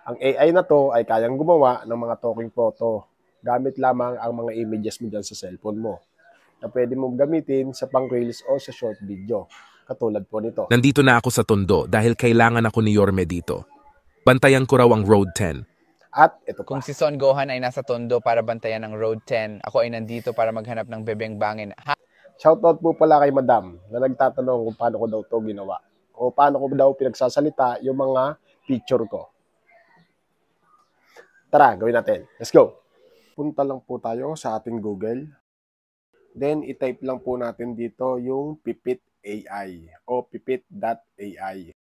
Ang AI na to ay kayang gumawa ng mga talking photo gamit lamang ang mga images mo dyan sa cellphone mo na pwede mong gamitin sa pang-reels o sa short video. Katulad po nito. Nandito na ako sa Tondo dahil kailangan ako ni Yorme dito. Bantayan ko raw ang Road 10. At ito Kung pa. si Son Gohan ay nasa Tondo para bantayan ng Road 10, ako ay nandito para maghanap ng bebeng bangin. Shoutout po pala kay Madam na nagtatanong kung paano ko daw to ginawa o paano ko daw pinagsasalita yung mga picture ko. Tara, gawin natin. Let's go! Punta lang po tayo sa ating Google. Then, i-type lang po natin dito yung Pipit AI o pipit.ai.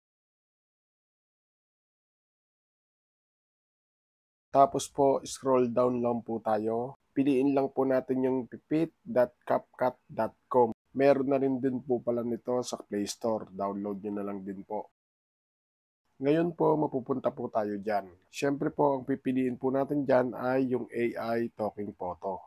Tapos po, scroll down lang po tayo. Piliin lang po natin yung pipit.capcut.com. Meron na rin din po pala nito sa Play Store. Download nyo na lang din po. Ngayon po, mapupunta po tayo dyan. Siyempre po, ang pipiliin po natin dyan ay yung AI Talking Photo.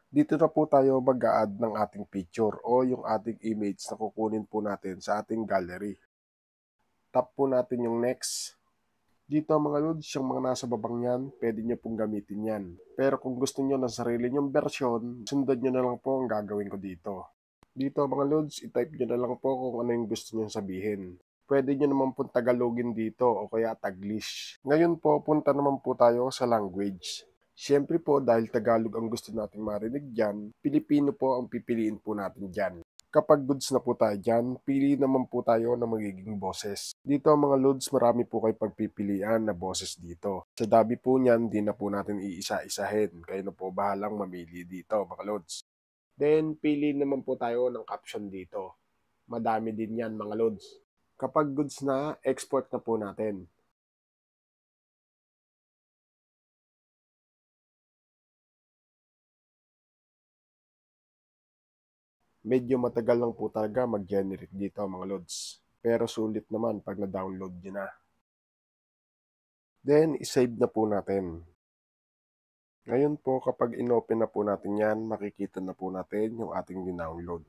Dito na po tayo mag-a-add ng ating picture o yung ating image na kukunin po natin sa ating gallery. Tap po natin yung next. Dito mga lods, yung mga nasa babang yan, pwede nyo pong gamitin yan. Pero kung gusto nyo ng sarili nyong version, sundan nyo na lang po ang gagawin ko dito. Dito mga lods, i-type nyo na lang po kung ano yung gusto nyo sabihin. Pwede nyo naman po Tagalogin dito o kaya Taglish. Ngayon po, punta naman po tayo sa language. Siyempre po, dahil Tagalog ang gusto natin marinig dyan, Pilipino po ang pipiliin po natin dyan. Kapag goods na po tayo dyan, pili naman po tayo ng magiging boses. Dito mga loads, marami po kayo pagpipilian na boses dito. Sa dami po niyan, di na po natin iisa-isahin. Kayo na po bahalang mamili dito mga loads. Then, pili naman po tayo ng caption dito. Madami din yan mga loads. Kapag goods na, export na po natin. Medyo matagal lang po talaga mag-generate dito mga loads. Pero sulit naman pag na-download nyo na. Then, isave na po natin. Ngayon po, kapag inopen na po natin yan, makikita na po natin yung ating dinownload.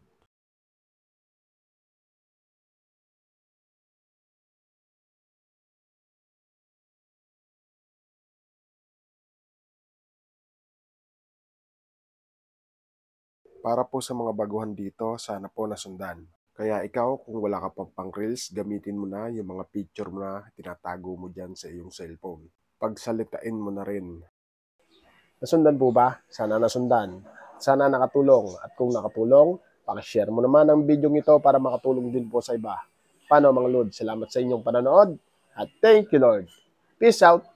Para po sa mga baguhan dito, sana po nasundan. Kaya ikaw, kung wala ka pang pang-reels, gamitin mo na yung mga picture mo na tinatago mo dyan sa iyong cellphone. Pagsalitain mo na rin. Nasundan po ba? Sana nasundan. Sana nakatulong. At kung nakatulong, pakishare mo naman ang video ito para makatulong din po sa iba. Paano mga Lord? Salamat sa inyong panonood at thank you Lord. Peace out!